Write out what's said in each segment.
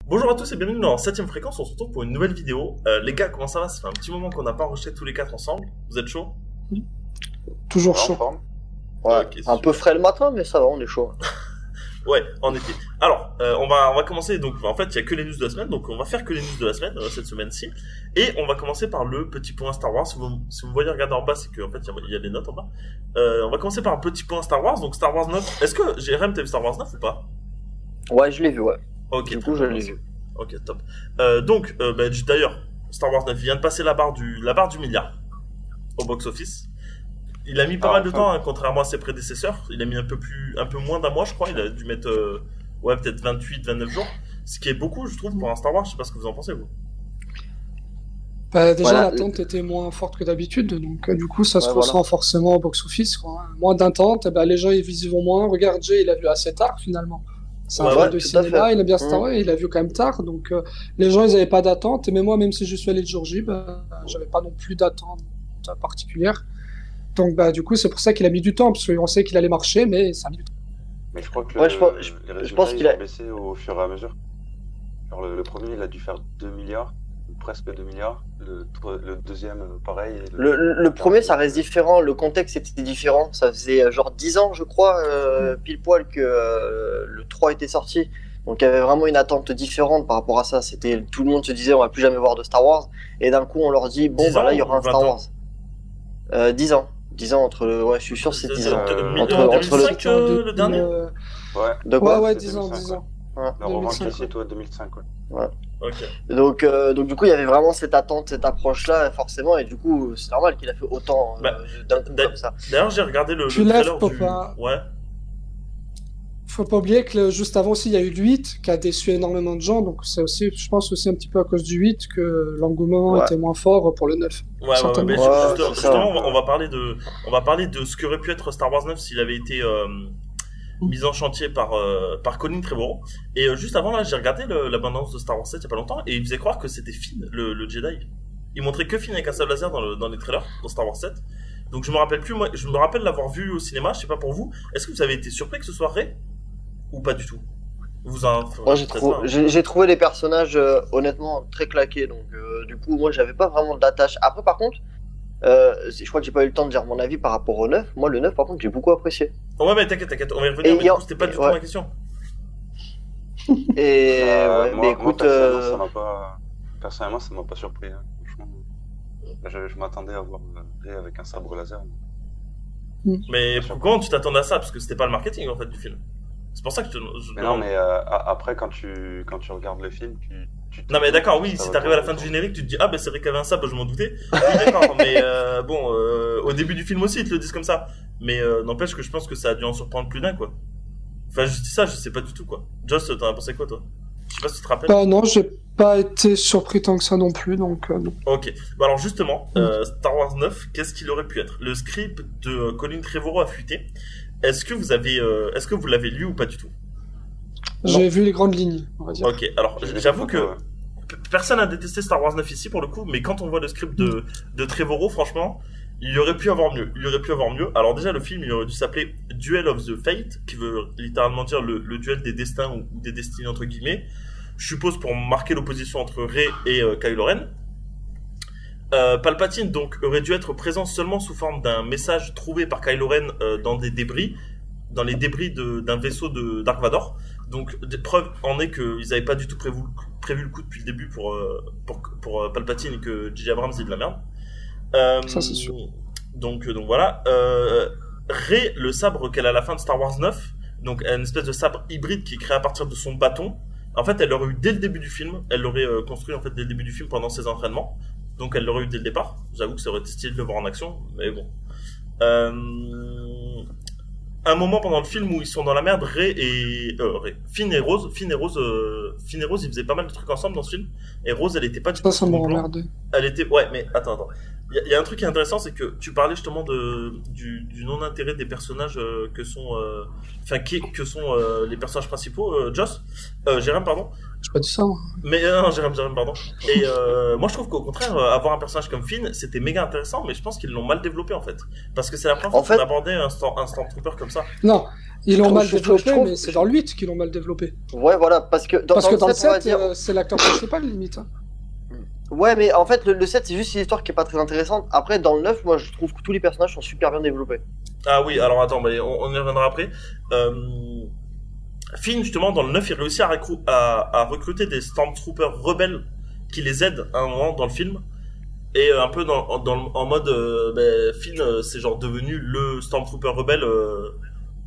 Bonjour à tous et bienvenue dans la 7ème fréquence, on se retrouve pour une nouvelle vidéo. Les gars, comment ça va? Ça fait un petit moment qu'on n'a pas enregistré tous les quatre ensemble. Vous êtes chaud? Toujours Ouais, en chaud. forme. Ouais, Ok, un peu super. frais le matin, mais ça va, on est chaud. Ouais, en effet. Alors, on va commencer, donc en fait, il y a que les news de la semaine, donc on va faire que les news de la semaine, cette semaine-ci. Et on va commencer par le petit point Star Wars. Si vous voyez regarder en bas, c'est qu'en fait, il y a les notes en bas. On va commencer par un petit point Star Wars, donc Star Wars 9. Est-ce que, Jérém, t'as vu Star Wars 9 ou pas? Ouais, je l'ai vu, ouais. Ok, Du très coup, je bien, l'ai merci. vu. Ok, top. Donc, d'ailleurs, Star Wars 9 vient de passer la barre du milliard au box-office. Il a mis pas mal de temps, hein, contrairement à ses prédécesseurs. Il a mis un peu moins d'un mois, je crois. Il a dû mettre, ouais, peut-être 28, 29 jours. Ce qui est beaucoup, je trouve, pour un Star Wars. Je sais pas ce que vous en pensez, vous. Déjà, Voilà. l'attente était moins forte que d'habitude, donc du coup, ça se Ouais, ressent forcément au box-office, quoi. Moins d'attente, les gens ils vont moins. Regarde, Jay, il a vu assez tard finalement. C'est un Ouais, fan ouais, de tout à cinéma, fait. il a bien Star Wars, il a vu quand même tard, donc les gens ils n'avaient pas d'attente, mais moi, même si je suis allé le jour J, j'avais pas non plus d'attente particulière. Donc du coup, c'est pour ça qu'il a mis du temps, parce qu'on sait qu'il allait marcher, mais ça a mis du temps. Mais je crois que Ouais, les je résultats pense ils qu'il a. ont baissé au fur et à mesure. Genre le premier il a dû faire 2 milliards, ou presque 2 milliards. Le deuxième pareil. Et Le premier, ça reste différent. Le contexte était différent. Ça faisait genre 10 ans, je crois, pile poil, que le 3 était sorti. Donc il y avait vraiment une attente différente par rapport à ça. Tout le monde se disait on va plus jamais voir de Star Wars. Et d'un coup, on leur dit bon, 10 bah là, ans il y aura ou un Star 20 ans? Wars. 10 ans. 10 ans entre le. Ouais, je suis sûr que c'est 10 ans. Entre 2005, le dernier? Ouais. De Ouais, quoi ouais, c'est 10 ans, 2005, 10 ans. Ouais. La revanche 2005, c'est toi 2005, ouais. Ok. Donc du coup, il y avait vraiment cette attente, cette approche-là, forcément. Et du coup, c'est normal qu'il a fait autant Bah, d'un coup d'a- comme ça. D'ailleurs, j'ai regardé le Puis là, trailer faut du... pas- Ouais. Faut pas oublier que juste avant aussi, il y a eu le 8 qui a déçu énormément de gens, donc c'est aussi, je pense aussi un petit peu à cause du 8 que l'engouement Ouais. était moins fort pour le 9. Ouais, Certainement. mais Ouais, c'est ça. justement, on va parler de ce qu'aurait pu être Star Wars 9 s'il avait été mis en chantier par Colin Trevorrow. Et juste avant, là, j'ai regardé l'abondance de Star Wars 7 il y a pas longtemps, et il faisait croire que c'était Finn, le Jedi. Il montrait que Finn avec un sable laser dans les trailers, dans Star Wars 7. Donc je me rappelle plus, moi, je me rappelle l'avoir vu au cinéma, je sais pas pour vous. Est-ce que vous avez été surpris que ce soit Rey? Ou pas du tout? Moi, peut-être pas, hein. j'ai trouvé les personnages honnêtement très claqués, donc du coup, moi, j'avais pas vraiment d'attache. Après, par contre, je crois que j'ai pas eu le temps de dire mon avis par rapport au 9. Moi, le 9, par contre, j'ai beaucoup apprécié. Ouais, mais t'inquiète, on va y revenir, Et mais du coup, c'était pas du tout ouais. ma question. Et ouais, mais écoute, Personnellement, ça m'a pas surpris, hein. Franchement, je m'attendais à voir Rey avec un sabre laser. Mais comment tu t'attendais à ça? Parce que c'était pas le marketing, en fait, du film. C'est pour ça que Mais non, mais après, quand tu regardes le film, tu Non mais d'accord, oui, ça si va t'arrives à la pas fin du autant. générique, tu te dis ah ben c'est vrai qu'il y avait un sabre, je m'en doutais. Oui d'accord, mais bon, au début du film aussi ils te le disent comme ça. Mais n'empêche que je pense que ça a dû en surprendre plus d'un quoi. Enfin je dis ça, je sais pas du tout quoi. Joss, t'en as pensé quoi toi? Je sais pas si tu te rappelles. Non, j'ai pas été surpris tant que ça non plus, donc non. Ok, bah alors justement, Star Wars 9, qu'est-ce qu'il aurait pu être? Le script de Colin Trevorrow a fuité. Est-ce que vous l'avez lu ou pas du tout? J'ai vu les grandes lignes, on va dire. Ok, alors J'ai vu j'avoue des que photos, personne n'a détesté Star Wars 9 ici pour le coup, mais quand on voit le script de Trevorrow, franchement, il aurait pu avoir mieux. Il aurait pu avoir mieux. Alors déjà, le film, il aurait dû s'appeler Duel of the Fate, qui veut littéralement dire le duel des destins ou des destinées entre guillemets. Je suppose pour marquer l'opposition entre Rey et Kylo Ren. Palpatine donc aurait dû être présent seulement sous forme d'un message trouvé par Kylo Ren dans les débris d'un vaisseau de Dark Vador. Donc preuve en est qu'ils n'avaient pas du tout prévu le coup depuis le début pour Palpatine et que J.J. Abrams dit de la merde. Ça, c'est sûr. Donc voilà. Rey, le sabre qu'elle a à la fin de Star Wars 9, donc une espèce de sabre hybride qui est créé à partir de son bâton. En fait, elle l'aurait eu dès le début du film. Elle l'aurait construit en fait dès le début du film pendant ses entraînements. Donc elle l'aurait eu dès le départ. J'avoue que ça aurait été stylé de le voir en action, mais bon. Un moment pendant le film où ils sont dans la merde, Finn et Rose, ils faisaient pas mal de trucs ensemble dans ce film. Et Rose, elle était pas du tout Ça sur m'a mon plan. emmerdé. Elle était, ouais, mais attends. Il y a un truc qui est intéressant, c'est que tu parlais justement du non-intérêt des personnages que sont les personnages principaux, Jérém, pardon. J'ai pas dit ça, moi. Mais non, Jérém, pardon. Et moi, je trouve qu'au contraire, avoir un personnage comme Finn, c'était méga intéressant, mais je pense qu'ils l'ont mal développé en fait. Parce que c'est la première fois En fait, qu'on abordait un Stormtrooper comme ça. Non, ils l'ont mal je développé, trouve- mais c'est dans le 8 qu'ils l'ont mal développé. ouais, voilà, parce que Parce que dans le 7, on va 7, dire. c'est l'acteur principal, limite. Hein. Ouais, mais en fait, le 7, c'est juste une histoire qui est pas très intéressante. Après, dans le 9, moi, je trouve que tous les personnages sont super bien développés. Ah oui, alors attends, bah, on y reviendra après. Finn, justement, dans le 9, il réussit à recruter des Stormtroopers rebelles qui les aident à un moment dans le film. Et un peu en mode, Finn, c'est genre devenu le Stormtrooper rebelle,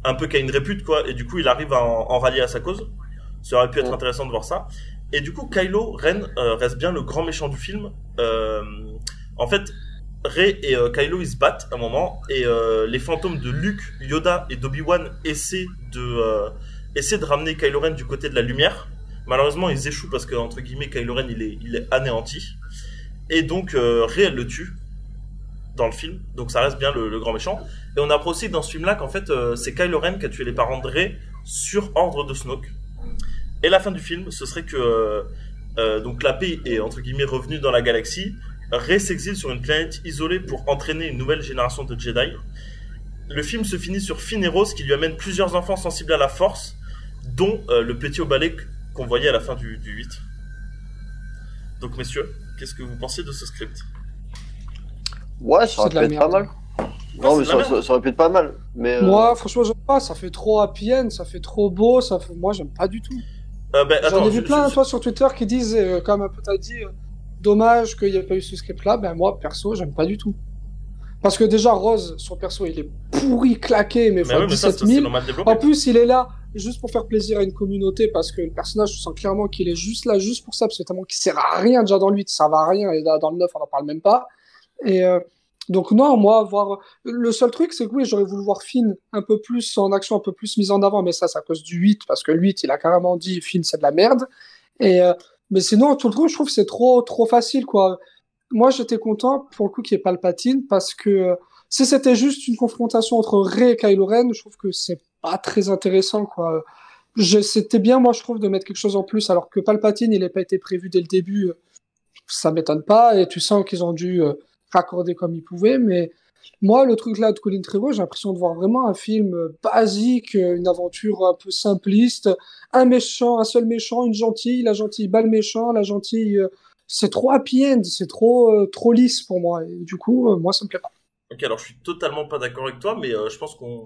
un peu qui a une répute, quoi. Et du coup, il arrive à en rallier à sa cause. Ça aurait pu être intéressant de voir ça. Et du coup, Kylo Ren reste bien le grand méchant du film. En fait, Rey et Kylo, ils se battent à un moment. Et les fantômes de Luke, Yoda et d'Obi-Wan essaient de ramener Kylo Ren du côté de la lumière. Malheureusement, ils échouent parce que, entre guillemets, Kylo Ren, il est anéanti. Et donc, Rey, elle le tue dans le film. Donc, ça reste bien le grand méchant. Et on apprend aussi dans ce film-là qu'en fait, c'est Kylo Ren qui a tué les parents de Rey sur ordre de Snoke. Et la fin du film, ce serait que donc la paix est, entre guillemets, revenue dans la galaxie. Rey s'exile sur une planète isolée pour entraîner une nouvelle génération de Jedi. Le film se finit sur Finn et Rose qui lui amènent plusieurs enfants sensibles à la force, dont le petit au balai qu'on voyait à la fin du 8. Donc, messieurs, qu'est-ce que vous pensez de ce script? Ouais, ça aurait C'est de la pu être pas merde. mal. Non, mais c'est de la merde. ça aurait pu être pas mal. Mais Moi, franchement, j'aime pas. Ça fait trop happy end, ça fait trop beau. Moi, j'aime pas du tout. J'en ai vu plein, toi, sur Twitter qui disent, comme un peu t'as dit, dommage qu'il n'y ait pas eu ce script-là. Ben, moi, perso, j'aime pas du tout. Parce que déjà, Rose, son perso, il est pourri, claqué, mais Mais fois oui, mais ça, 17 c'est 000. normal développé. En plus, il est là juste pour faire plaisir à une communauté, parce que le personnage, je sens clairement qu'il est juste là, juste pour ça, parce que tellement qu'il sert à rien déjà dans le 8, ça va à rien, et là, dans le 9, on n'en parle même pas. Et donc non, moi, le seul truc, c'est que oui, j'aurais voulu voir Finn un peu plus en action, un peu plus mise en avant, mais ça, c'est à cause du 8, parce que le 8, il a carrément dit Finn, c'est de la merde. Et mais sinon, tout le truc, je trouve que c'est trop facile, quoi. Moi, j'étais content pour le coup qu'il n'y ait pas Palpatine, parce que si c'était juste une confrontation entre Rey et Kylo Ren, je trouve que c'est pas très intéressant, quoi. C'était bien, moi, je trouve, de mettre quelque chose en plus, alors que Palpatine, il n'a pas été prévu dès le début, ça m'étonne pas, et tu sens qu'ils ont dû raccorder comme ils pouvaient, mais moi, le truc là de Colin Trevorrow, j'ai l'impression de voir vraiment un film basique, une aventure un peu simpliste, un méchant, un seul méchant, une gentille, la gentille bat le méchant, la gentille, c'est trop happy end, c'est trop lisse pour moi, et du coup, moi, ça me plaît pas. Ok, alors je suis totalement pas d'accord avec toi, mais je pense qu'on,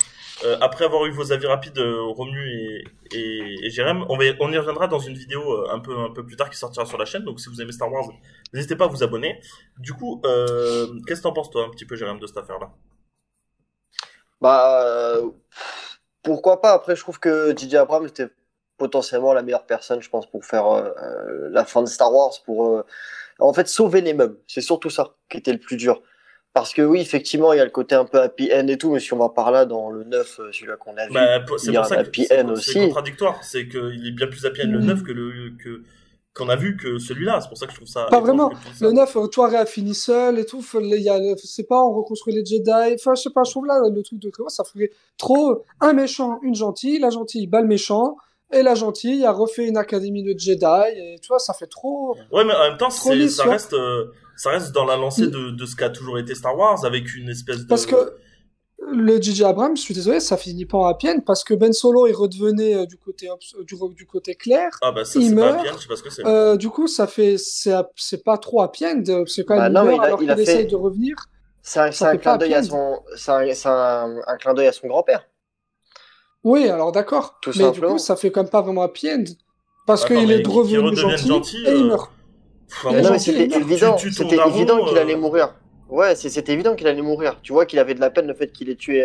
après avoir eu vos avis rapides, Romu et Jérém, on y reviendra dans une vidéo un peu plus tard qui sortira sur la chaîne. Donc si vous aimez Star Wars, n'hésitez pas à vous abonner. Du coup, qu'est-ce que t'en penses toi un petit peu, Jérém, de cette affaire-là? bah, pourquoi pas? Après, je trouve que J.J. Abrams était potentiellement la meilleure personne, je pense, pour faire la fin de Star Wars, pour en fait sauver les meubles. C'est surtout ça qui était le plus dur. Parce que oui, effectivement, il y a le côté un peu happy end et tout, mais si on va par là, dans le 9, celui-là qu'on a vu, C'est il y a pour un ça que happy c'est end aussi. contradictoire. C'est qu'il est bien plus happy end le 9 qu'on a vu que celui-là. C'est pour ça que je trouve ça Pas étrange vraiment. que tu dises ça. Le 9, toi, Rey a fini seul et tout. C'est pas, on reconstruit les Jedi. Enfin, je sais pas, je trouve là, le truc de Trevor, ça ferait trop un méchant, une gentille. La gentille bat le méchant. Et la gentille a refait une académie de Jedi. Et tu vois, ça fait trop. Ouais, mais en même temps, Trop lisse, ça tu vois. reste dans la lancée de ce qu'a toujours été Star Wars, avec une espèce de... Parce que le J.J. Abrams, je suis désolé, ça finit pas en happy end parce que Ben Solo, il redevenait du côté clair. Ah bah ça, Il c'est pas meurt. happy end, je sais pas ce que c'est. Du coup, c'est pas trop happy end. C'est quand Bah même non, il mais meurt alors il qu'il a fait. essaye de revenir. C'est un Ça fait clin pas d'œil à happy end. un clin d'œil à son grand-père, Oui, alors d'accord. tout Mais du simplement. coup, ça fait quand même pas vraiment happy end. Parce Attends, qu'il mais est qui revenu redevienne gentil et il meurt. Pff, Il Mais est non, mais gentil, c'était il meurt. évident, Tu ton c'était daron, évident qu'il allait mourir. Ouais, c'était évident qu'il allait mourir. Tu vois qu'il avait de la peine le fait qu'il ait tué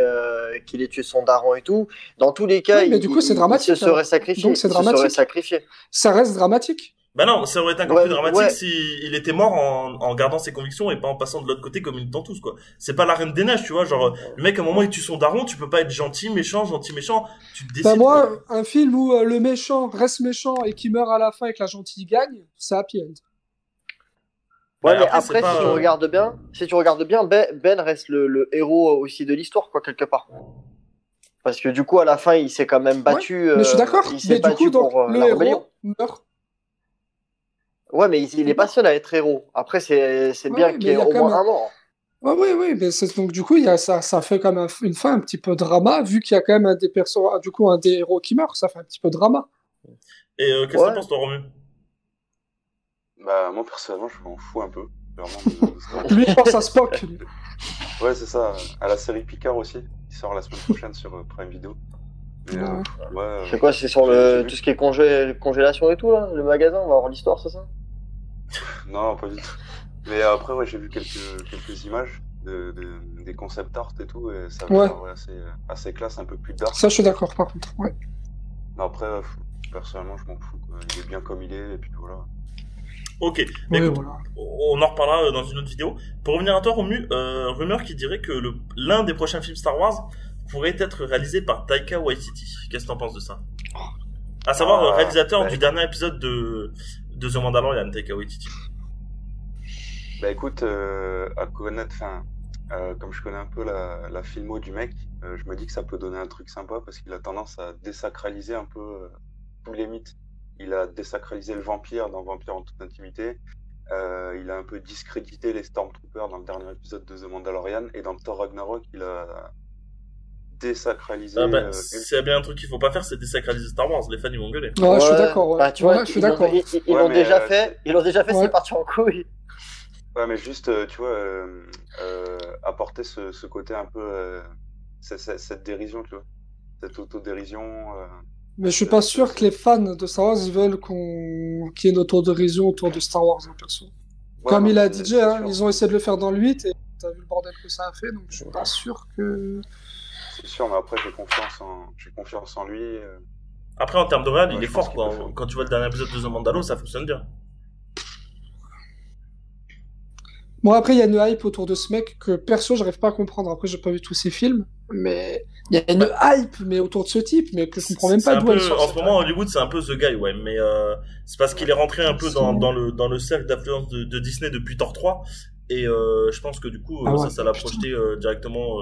son daron et tout. Dans tous les cas, Oui, mais du coup, c'est dramatique, il se serait alors. sacrifié. Donc, c'est Il se serait dramatique. sacrifié. Ça reste dramatique. Bah non, ça aurait été encore Ouais, plus dramatique ouais. si il était mort en gardant ses convictions et pas en passant de l'autre côté comme une tentouse, quoi. C'est pas la Reine des Neiges, tu vois, genre, le mec, à un moment, il tue son daron, tu peux pas être gentil, méchant, tu te décides, Bah moi, quoi. un film où le méchant reste méchant et qui meurt à la fin et que la gentille gagne, c'est happy end. Bah, Ouais, mais après, c'est après, pas, si tu regardes bien, Ben reste le héros aussi de l'histoire, quoi, quelque part. Parce que du coup, à la fin, il s'est quand même battu. Mais je suis d'accord. Il s'est Mais du battu coup, donc, pour le la rébellion. héros meurt. Ouais, mais il est pas seul à être héros. Après, c'est bien qu'il y ait au moins un mort. Oui, mais donc du coup, ça fait quand même une fin un petit peu drama, vu qu'il y a quand même un des héros qui meurt, ça fait un petit peu drama. Et qu'est-ce que t'en penses, toi, Romu? Bah, moi, personnellement, je m'en fous un peu. Vraiment, Lui, il pense à Spock. Ouais, c'est ça. À la série Picard aussi, qui sort la semaine prochaine sur Prime Video. Mais, c'est quoi, c'est sur tout ce qui est congélation et tout, là? Le magasin, on va voir l'histoire, c'est ça? Non, pas du tout. Mais après, ouais, j'ai vu quelques images des concept art et tout, et ça va assez classe, un peu plus dark. Ça, je suis d'accord, par contre. Ouais. Mais après, personnellement, je m'en fous, quoi. Il est bien comme il est, et puis voilà. Ok, mais écoute, on en reparlera dans une autre vidéo. Pour revenir à toi, Romu, rumeur qui dirait que l'un des prochains films Star Wars pourrait être réalisé par Taika Waititi. Qu'est-ce que t'en penses de ça? À savoir, réalisateur du dernier épisode de The Mandalorian, Taika Waititi. Bah écoute, à connaître, comme je connais un peu la filmo du mec, je me dis que ça peut donner un truc sympa parce qu'il a tendance à désacraliser un peu tous les mythes. Il a désacralisé le vampire dans Vampire en toute intimité. Il a un peu discrédité les Stormtroopers dans le dernier épisode de The Mandalorian, et dans Thor Ragnarok, il a désacralisé. C'est bien un truc qu'il faut pas faire, c'est désacraliser Star Wars. Les fans ils vont gueuler. Ouais, je suis d'accord. Ouais. Bah, tu vois, je suis d'accord. Ils l'ont déjà fait. Ils l'ont déjà fait. C'est parti en couille. Ouais, mais juste, tu vois, apporter ce côté un peu, cette dérision, tu vois, cette autodérision. Mais je suis pas sûr que les fans de Star Wars ils veulent qu'il y ait une autodérision autour de Star Wars, perso. Ouais, comme il a dit, ils ont essayé de le faire dans le 8 et t'as vu le bordel que ça a fait, donc je suis pas sûr que. C'est sûr, mais après j'ai confiance en lui. Après, en termes de réel, il est fort, quoi. Quand tu vois le dernier épisode de The Mandalorian, ça fonctionne bien. Bon, après, il y a une hype autour de ce mec que perso, j'arrive pas à comprendre. Après, j'ai pas vu tous ses films, mais il y a une hype mais autour de ce type, mais que je comprends même pas d'où elle sort. En ce moment, Hollywood, c'est un peu the guy, ouais, mais c'est parce qu'il est rentré un peu dans le cercle d'influence de Disney depuis Thor 3, et je pense que du coup, ça l'a projeté directement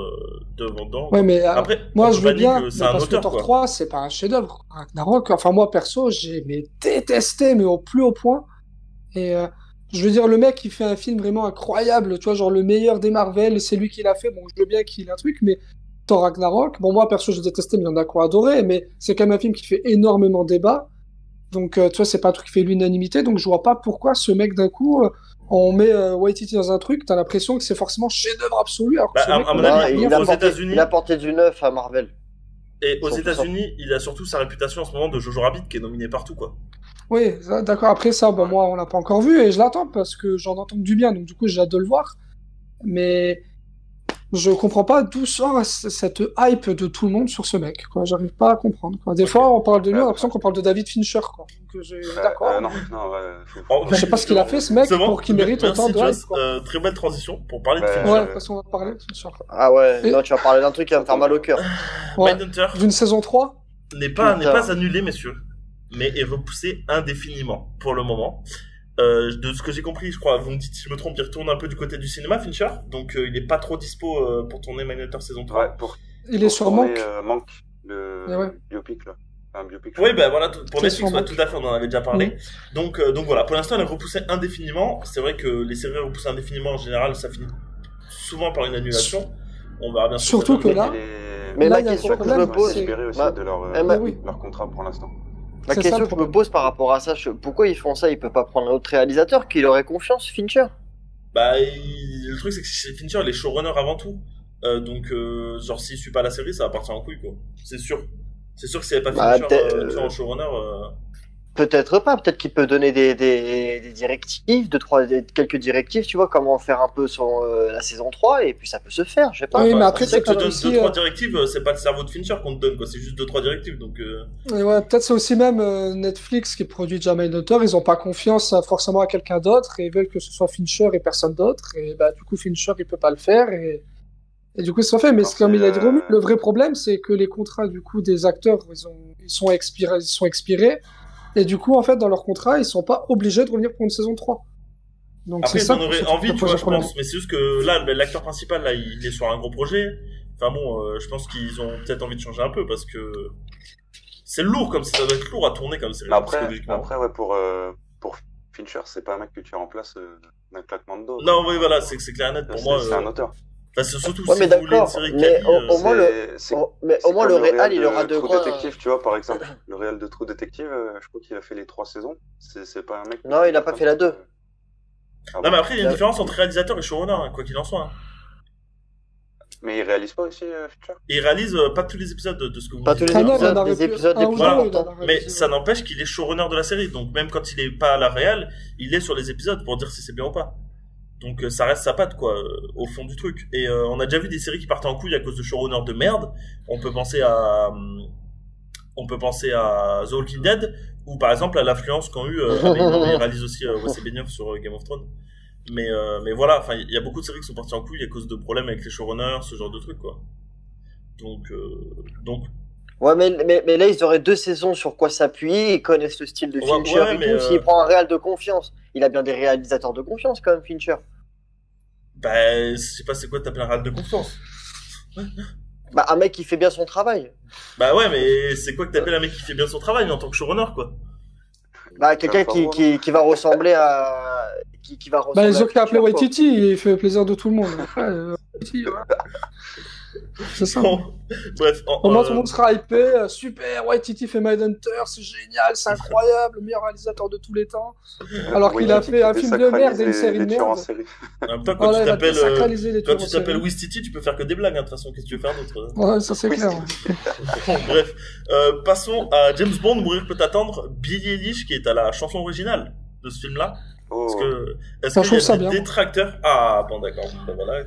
devant. Ouais, mais après, moi, je veux bien, que c'est un parce auteur, que Thor quoi. 3, c'est pas un chef-d'œuvre. Ragnarok, enfin moi perso, j'ai détesté, mais au plus haut point. Et je veux dire, le mec, il fait un film vraiment incroyable, tu vois, genre le meilleur des Marvel, c'est lui qui l'a fait. Bon, je veux bien qu'il ait un truc, mais Thor Ragnarok, bon, moi, perso, je détesté, mais il y en a qui ont adoré, mais c'est quand même un film qui fait énormément débat. Donc, tu vois, c'est pas un truc qui fait l'unanimité, donc je vois pas pourquoi ce mec, d'un coup, on met Waititi dans un truc, t'as l'impression que c'est forcément chef-d'œuvre absolu. Alors que ce mec, à mon avis, aux États-Unis, il a apporté du neuf à Marvel. Et aux États-Unis, il a surtout sa réputation en ce moment de Jojo Rabbit, qui est nominé partout, quoi. Oui, d'accord. Après ça, bon, moi, on l'a pas encore vu et je l'attends parce que j'en entends du bien, donc du coup, j'ai hâte de le voir. Mais je comprends pas d'où sort cette hype de tout le monde sur ce mec, quoi. J'arrive pas à comprendre, quoi. Des fois, on parle de lui, on a l'impression qu'on parle de David Fincher, quoi. Donc, d'accord. Non, je sais pas ce qu'il a fait, ce mec, pour qu'il mérite autant de hype, quoi. Très belle transition pour parler de Fincher. Ouais, parce qu'on va parler de Fincher. Ah ouais, non, tu vas parler d'un truc qui va me faire mal au cœur. Mindhunter. D'une saison 3 n'est pas annulé, messieurs, mais est repoussé indéfiniment pour le moment. De ce que j'ai compris, je crois, vous me dites si je me trompe, il retourne un peu du côté du cinéma, Fincher, donc il est pas trop dispo pour tourner Mindhunter saison 3. Ouais, il est sur Manque. Manque, le biopic, là. Un biopic. Oui, bah voilà, pour Netflix, tout à fait, on en avait déjà parlé. Donc voilà, pour l'instant, elle est repoussée indéfiniment. C'est vrai que les séries repoussées indéfiniment, en général, ça finit souvent par une annulation. On verra bien. Surtout que là... Mais la question que je me pose... Ils sont aussi de leur contrat pour l'instant. La question que je me pose par rapport à ça, pourquoi ils font ça? Ils peuvent pas prendre un autre réalisateur qui leur aurait confiance, Fincher? Bah, le truc, c'est que chez Fincher, il est showrunner avant tout. Donc, genre, s'il suit pas la série, ça va partir en couille, quoi. C'est sûr. C'est sûr que s'il n'y avait pas Fincher en showrunner... Peut-être pas, peut-être qu'il peut donner des directives, quelques directives, tu vois, comment faire un peu sur la saison 3, et puis ça peut se faire, je sais pas. Oui, mais après, c'est que tu donnes 2-3 directives, c'est pas le cerveau de Fincher qu'on te donne, quoi, c'est juste 2-3 directives, donc... Et ouais, peut-être c'est aussi même Netflix qui produit déjà Mindhunter, ils ont pas confiance forcément à quelqu'un d'autre, et ils veulent que ce soit Fincher et personne d'autre, et bah, du coup, Fincher, il peut pas le faire, et du coup, c'est fait, mais comme il a dit Romu, le vrai problème, c'est que les contrats, du coup, des acteurs, ils sont expirés, et du coup, en fait, dans leur contrat, ils sont pas obligés de revenir pour une saison 3. Donc après, c'est ça. Ils en auraient envie, tu vois, je pense. Mais c'est juste que là, l'acteur principal, là, il est sur un gros projet. Enfin bon, je pense qu'ils ont peut-être envie de changer un peu parce que c'est lourd comme ça doit être lourd à tourner comme c'est après, ouais, pour Fincher, c'est pas un mec que tu remplaces d'un claquement de dos. Non, oui, voilà, c'est clair et net pour moi. C'est un auteur. Enfin, c'est surtout Ouais, si mais vous voulez une d'accord, série mais quali, au moins au moins le réal, il aura de True quoi. Detective, tu vois, par exemple. Le réal de True Detective, je crois qu'il a fait les 3 saisons. C'est pas un mec. Non, il a pas fait la 2. Non, mais après, il y a une différence entre réalisateur et showrunner, hein, quoi qu'il en soit. Hein. Mais il réalise pas aussi, Fincher? Et il réalise pas tous les épisodes de ce que vous Pas me tous dites. les Ah non, épisodes, il en a les réalisé épisodes un les ou plus deux, importants. il en a Mais réalisé, ça ouais. n'empêche qu'il est showrunner de la série, donc même quand il est pas à la réal, il est sur les épisodes pour dire si c'est bien ou pas. Donc ça reste sa patte, quoi, au fond du truc. Et on a déjà vu des séries qui partent en couille à cause de showrunners de merde. On peut penser à The Walking Dead, ou par exemple à l'influence qu'ont eu. Il réalise aussi Wes Benioff sur Game of Thrones. Mais voilà, enfin, il y a beaucoup de séries qui sont parties en couille à cause de problèmes avec les showrunners, ce genre de trucs, quoi. Donc Ouais, mais là, ils auraient 2 saisons sur quoi s'appuyer. Ils connaissent le style de Ouais, Fincher ouais, et mais, tout. S'il prend un réal de confiance, il a bien des réalisateurs de confiance quand même, Fincher. bah, je sais pas c'est quoi t'appelles un réal de confiance. Bah, un mec qui fait bien son travail. Bah ouais, mais c'est quoi que t'appelles un mec qui fait bien son travail en tant que showrunner, quoi. Bah, quelqu'un qui va ressembler à. Qui va ressembler Bah, ils ont à qu'à appeler Fincher, quoi. Waititi, il fait plaisir de tout le monde. Après, Waititi, voilà. C'est ça. Bon, bref. Au moins, tout le monde sera hypé. Super, Waititi fait Mindhunter, c'est génial, c'est incroyable, le meilleur réalisateur de tous les temps. Alors qu'il a fait un film de merde et une série de merde. En même temps, quand Voilà, tu il a t'appelles sacralisé les tueurs en série. Wistiti, tu peux faire que des blagues, hein, de toute façon, qu'est-ce que tu veux faire d'autre? Ouais, ça c'est clair. Bon, bref, passons à James Bond, Mourir peut attendre, Billie Eilish, qui est à la chanson originale de ce film-là. Est-ce Oh. qu'il y ça a bien. des détracteurs? Ah, bon, d'accord. Ben voilà,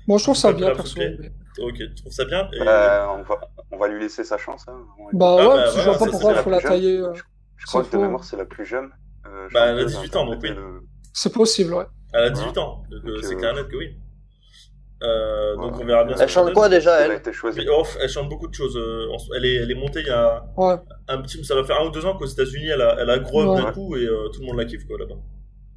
Moi, je trouve ça Tu peux bien, la perso. souffler. Ok, tu trouves ça bien? Et... On va lui laisser sa chance. Hein. Bah Ah, ouais, bah, parce que je voilà, vois pas ça, pourquoi c'est il faut la la plus tailler. Je crois C'est que de faux. mémoire, c'est la plus jeune. Bah, elle a chanteuse 18 ans, donc oui. C'est possible, ouais. Elle a 18 ans, donc c'est clair et net que oui. Donc on verra bien. Elle chante quoi déjà, Elle a elle? été choisie. Mais, elle chante beaucoup de choses. Elle est montée il y a Ouais. un petit, ça va faire 1 ou 2 ans qu'aux États-Unis, elle a gros Ouais. d'un coup et tout le monde la kiffe, quoi, là-bas.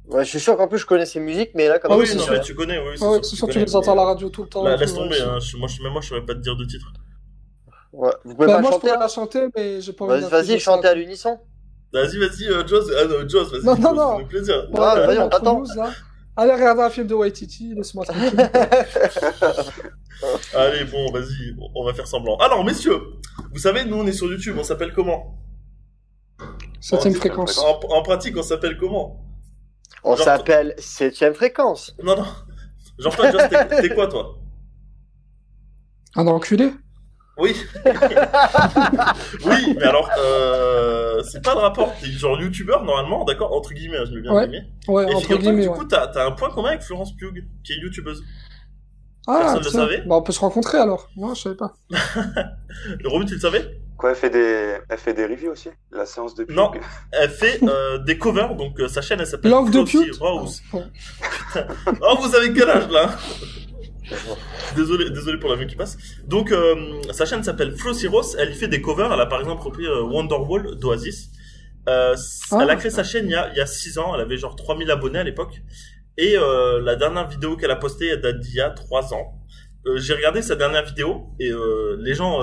Ouais, je suis sûr qu'en plus je connais ses musiques, mais là, comme Ah oui, oui, c'est non, sûr. mais tu connais, oui, Ouais, sûr que c'est sûr, tu connais, les entends à mais, la radio tout le temps. Là, et laisse tout, tomber, ouais, hein. Moi, je saurais pas te dire de titre. Ouais. Vous pouvez Bah, pas moi, je chanter pourrais là? la chanter, mais j'ai pas envie Vas-y, chantez à l'unisson. Vas-y, Joss. Ah non, Joss, vas-y. Non, non, Joss, non. fais-nous plaisir. Ouais, vas-y, on entre t'attend. nous, là. Allez regarder un film de Waititi, laisse-moi tranquille. Allez, bon, vas-y, on va faire semblant. Alors, messieurs, vous savez, nous, on est sur YouTube, on s'appelle comment? 7ème fréquence. En pratique, on s'appelle comment? On Genre- s'appelle 7ème fréquence. Non, non. Genre, toi, Joss, t'es quoi, toi? Un enculé? Oui. Oui, mais alors, c'est pas le rapport. T'es genre youtubeur, normalement, d'accord? Entre guillemets, hein, je mets bien Ouais. guillemets. Ouais, Et entre figure-toi que guillemets, du ouais. coup, t'as un point commun avec Florence Pugh, qui est youtubeuse. Ah, personne le tiens. savait. Bah, on peut se rencontrer alors. Non, je savais pas. Romu, tu le savais? Quoi, elle fait des reviews aussi? La séance de pub? Non. Elle fait des covers, donc sa chaîne, elle s'appelle Langue de Flossie pute. Rose. Bon. Oh, vous avez quel âge, là? Désolé pour l'avion qui passe. Donc, sa chaîne s'appelle Flossie Rose. Elle y fait des covers. Elle a par exemple repris Wonderwall d'Oasis. Elle a créé sa chaîne il y a 6 ans. Elle avait genre 3000 abonnés à l'époque. Et la dernière vidéo qu'elle a postée, elle date d'il y a 3 ans. J'ai regardé sa dernière vidéo et les gens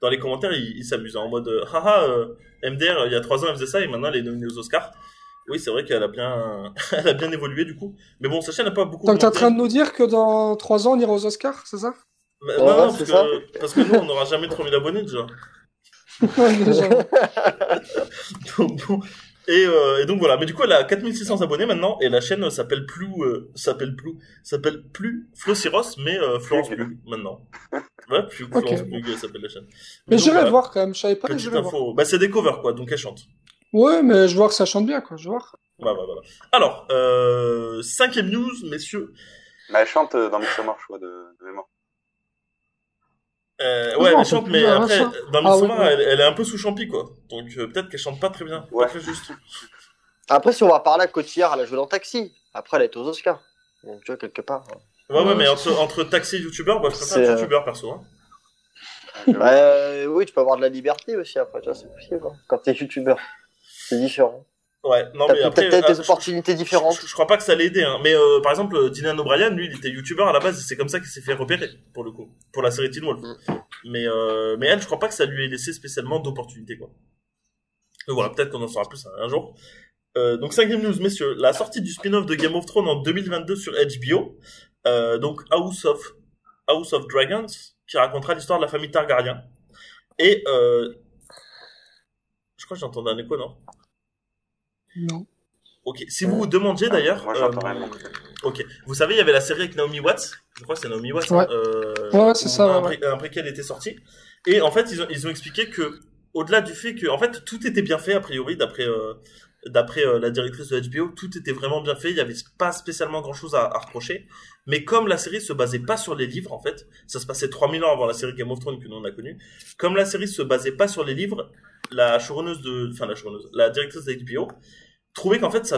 dans les commentaires, ils s'amusent en mode haha, MDR il y a 3 ans elle faisait ça et maintenant elle est nominée aux Oscars. Oui, c'est vrai qu'elle a bien elle a bien évolué du coup. Mais bon, sa chaîne n'a pas beaucoup Donc, t'es en augmenté. train de nous dire que dans 3 ans, on ira aux Oscars, c'est ça? Bah, Ouais, non, c'est ça. parce que nous on n'aura jamais 3000 abonnés déjà. Ouais, déjà. Donc, bon. Et donc voilà, mais du coup elle a 4600 abonnés maintenant et la chaîne s'appelle plus Flossie Ross mais Florence Pugh maintenant. Ouais, plus Ok, Florence bon. Pugh elle s'appelle la chaîne. Mais donc, j'irai voilà, voir quand même, je savais pas, petite j'irai voir. info. Bah c'est des covers quoi, donc elle chante. Ouais, mais je vois que ça chante bien, quoi, je vois. Voilà. Alors, 5ème news, messieurs. Mais elle chante dans Midsommar, je crois, de mémoire. Ouais, Non, elle chante, mais ça- après, ça- dans Ah, Midsommar, oui, oui. elle est un peu sous champi, quoi. Donc peut-être qu'elle chante pas très bien, Ouais. pas très juste. Après, si on va parler à Cotillard, elle a joué dans Taxi. Après, elle est aux Oscars. Donc, tu vois, quelque part. Ouais, Ouais, mais c'est entre taxi et youtubeur, moi je préfère C'est, être youtubeur perso. Hein. Oui, tu peux avoir de la liberté aussi après, tu vois, c'est possible. Hein. Quand t'es youtubeur, c'est différent. Ouais, non, T'as mais après. peut-être des je- opportunités différentes. Je crois pas que ça l'ait aidé, hein. Mais par exemple, Dylan O'Brien, lui, il était youtubeur à la base, et c'est comme ça qu'il s'est fait repérer, pour le coup, pour la série Teen Wolf. Mais elle, je crois pas que ça lui ait laissé spécialement d'opportunités, quoi. Donc voilà, peut-être qu'on en saura plus un jour. Donc 5e news, messieurs, la sortie du spin-off de Game of Thrones en 2022 sur HBO, donc House of Dragons, qui racontera l'histoire de la famille Targaryen. Et je crois que j'entendais un écho, non? Non. Ok, si vous vous demandiez d'ailleurs, Moi, j'entends rien de mon côté. ok, vous savez, il y avait la série avec Naomi Watts, je crois que c'est Naomi Watts, Ouais. Ouais, c'est ça, ouais. un préquel était sorti, et en fait, ils ont expliqué que, au-delà du fait que, en fait, tout était bien fait, a priori, d'après la directrice de HBO, tout était vraiment bien fait, il y avait pas spécialement grand-chose à reprocher, mais comme la série se basait pas sur les livres, en fait, ça se passait 3000 ans avant la série Game of Thrones que nous on a connue, comme la série se basait pas sur les livres, la directrice de HBO, trouvait qu'en fait,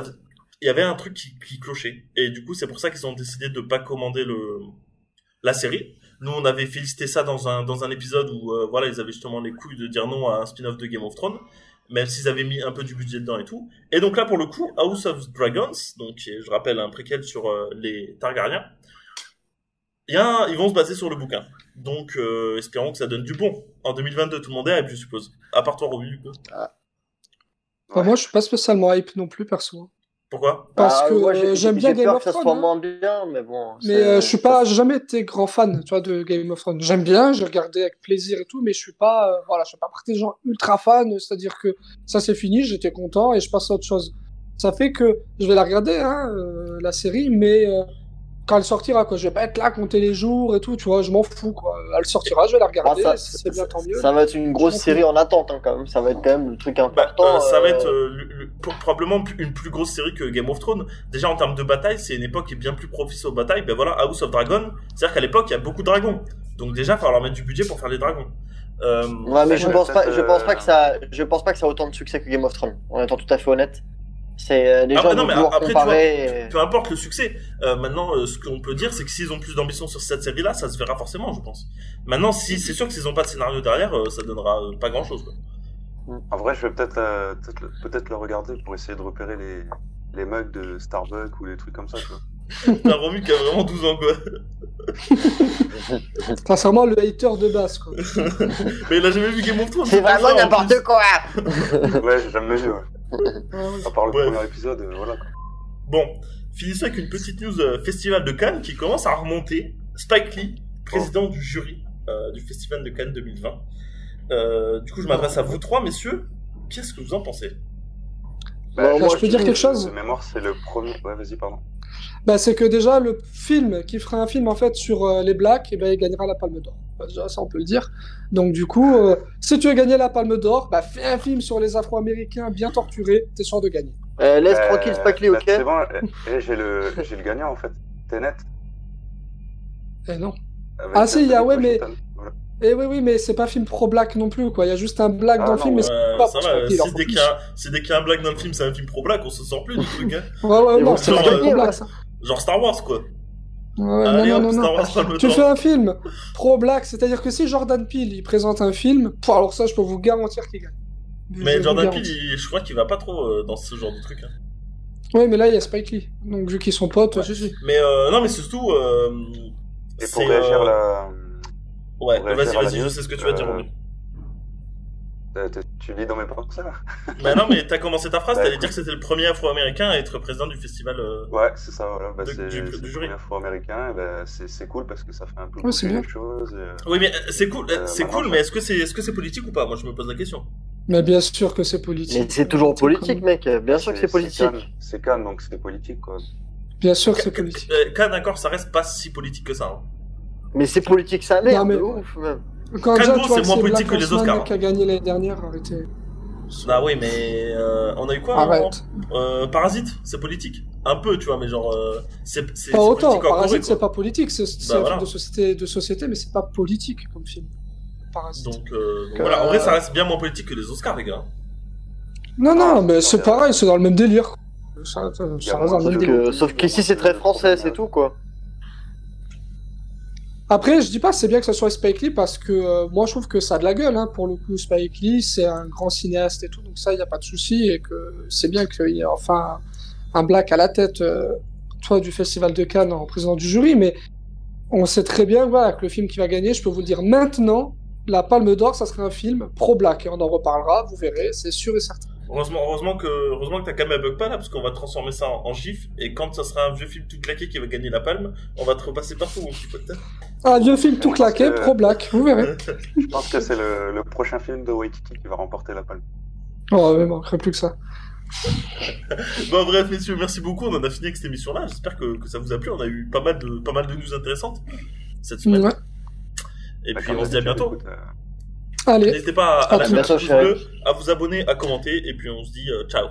il y avait un truc qui clochait, et du coup, c'est pour ça qu'ils ont décidé de pas commander la série. Nous, on avait félicité ça dans un épisode où, voilà, ils avaient justement les couilles de dire non à un spin-off de Game of Thrones, même s'ils avaient mis un peu du budget dedans et tout. Et donc là, pour le coup, House of Dragons, donc je rappelle un préquel sur les Targaryens, ils vont se baser sur le bouquin. Donc, espérons que ça donne du bon. En 2022, tout le monde est hype, je suppose. À part toi, Roby, du coup. Enfin, moi, je suis pas spécialement hype non plus, perso. Pourquoi? Parce que moi, j'aime bien j'ai Game peur of que ça Thrones. soit Hein. moins bien, mais bon. Mais j'ai jamais été grand fan, tu vois, de Game of Thrones. J'aime bien, j'ai regardé avec plaisir et tout, mais je suis pas partie des gens ultra fans, c'est-à-dire que ça c'est fini, j'étais content et je passe à autre chose. Ça fait que je vais la regarder, la série, mais quand elle sortira, quoi, je vais pas être là, compter les jours et tout, tu vois, je m'en fous, quoi. Elle sortira, je vais la regarder, si c'est bien, tant mieux. Ça va être une grosse série en attente, hein, quand même. Ça va être quand même le truc important. Ça va être probablement une plus grosse série que Game of Thrones. Déjà, en termes de bataille, c'est une époque qui est bien plus propice aux batailles. Ben voilà, House of Dragon, c'est-à-dire qu'à l'époque, il y a beaucoup de dragons. Donc déjà, il va falloir mettre du budget pour faire les dragons. Ouais, mais je pense pas que ça a autant de succès que Game of Thrones, en étant tout à fait honnête. C'est les gens non, vont mais pouvoir après, comparer. peu importe le succès. Maintenant, ce qu'on peut dire, c'est que s'ils ont plus d'ambition sur cette série-là, ça se verra forcément, je pense. Maintenant, si c'est sûr que s'ils ont pas de scénario derrière, ça donnera pas grand-chose, quoi. En vrai, je vais peut-être le regarder pour essayer de repérer les mugs de Starbucks ou les trucs comme ça, tu vois. T'as Romu qui a vraiment 12 ans, quoi. C'est vraiment le hater de base, quoi. Mais il a jamais vu Game of Thrones. C'est vraiment n'importe quoi. Ouais, j'ai jamais vu, ouais. À part le premier épisode, voilà. Quoi. Bon, finissons avec une petite news Festival de Cannes qui commence à remonter. Spike Lee, président du jury du Festival de Cannes 2020. Du coup, je m'adresse à vous trois, messieurs. Qu'est-ce que vous en pensez? Moi, je peux dire quelque chose. De mémoire, c'est le premier. Ouais, vas-y, pardon. C'est que déjà, le film, qui fera un film en fait sur les Blacks, il gagnera la Palme d'Or. Déjà, ça, on peut le dire. Donc, du coup, si tu veux gagner la Palme d'Or, fais un film sur les Afro-Américains bien torturés, t'es sûr de gagner. Laisse tranquille Spike Lee, ok? C'est bon, j'ai le gagnant en fait. Tenet. Eh non. Si, il y a, ouais, mais. Voilà. Eh oui, mais c'est pas film pro-black non plus, quoi. Il y a juste un black dans le film, mais c'est pas ça va, si dès qu'il y a un black dans le film, c'est un film pro-black, on se sort plus du truc, hein. Ouais, non, c'est pas pro-black, ça. Genre Star Wars, quoi. Ouais, allez, non. Star Wars, Tu fais un film pro-black, c'est-à-dire que si Jordan Peele il présente un film, alors ça, je peux vous garantir qu'il gagne. Mais Jordan Peele, je crois qu'il va pas trop dans ce genre de truc. Hein. Oui, mais là, il y a Spike Lee. Donc, vu qu'ils sont potes, si. Mais non, mais surtout. Et pour réagir là. Ouais, vas-y, je sais ce que tu vas dire, Romy. Tu lis dans mes pensées là. Bah non, mais t'as commencé ta phrase, t'allais dire que c'était le premier Afro-Américain à être président du festival. Ouais, c'est ça, voilà. Du Le jury. premier Afro-Américain, c'est cool parce que ça fait un peu bouger les choses. Oui, mais c'est cool, mais est-ce que c'est politique ou pas? Moi, je me pose la question. Mais bien sûr que c'est politique. Mais c'est toujours politique, mec. Bien sûr que c'est politique. C'est Cannes, donc c'est politique, quoi. Bien sûr que c'est politique. Cannes, d'accord, ça reste pas si politique que ça. Hein. Mais c'est politique, ça merde, mais... ouf, même. Quand Cannes, c'est moins politique que les Oscars. Qui a gagné l'année dernière, arrêtez. Ah oui, mais on a eu quoi? Arrête. Parasite, c'est politique. Un peu, tu vois, mais genre c'est pas autant. Corée, Parasite, c'est pas politique, c'est un voilà. film de société, mais c'est pas politique comme film. Parasite. Donc voilà, en vrai, ça reste bien moins politique que les Oscars, les gars. Non, mais c'est pareil, c'est dans le même délire. Ça reste dans le même délire. Sauf qu'ici, c'est très français, c'est tout, quoi. Après, je dis pas que c'est bien que ça soit Spike Lee parce que moi je trouve que ça a de la gueule, hein, pour le coup. Spike Lee, c'est un grand cinéaste et tout, donc ça, il n'y a pas de souci et que c'est bien qu'il y ait enfin un black à la tête du Festival de Cannes en président du jury, mais on sait très bien voilà, que le film qui va gagner, je peux vous le dire maintenant, la Palme d'Or, ça sera un film pro-black et on en reparlera, vous verrez, c'est sûr et certain. Heureusement que ta cam elle bug pas là, parce qu'on va transformer ça en gif, et quand ça sera un vieux film tout claqué qui va gagner la palme, on va te repasser partout, mon petit pote. Un vieux film tout claqué, pro-black, vous verrez. Je pense que c'est le prochain film de Waititi qui va remporter la palme. Oh, il manquerait plus que ça. Bon, bref, messieurs, merci beaucoup. On en a fini avec cette émission-là. J'espère que ça vous a plu. On a eu pas mal de news intéressantes cette semaine. Ouais. Et puis, on se dit à bientôt. Écoute, Allez. N'hésitez pas à lâcher un bientôt, pouce bleu, à vous abonner, à commenter. Et puis, on se dit ciao.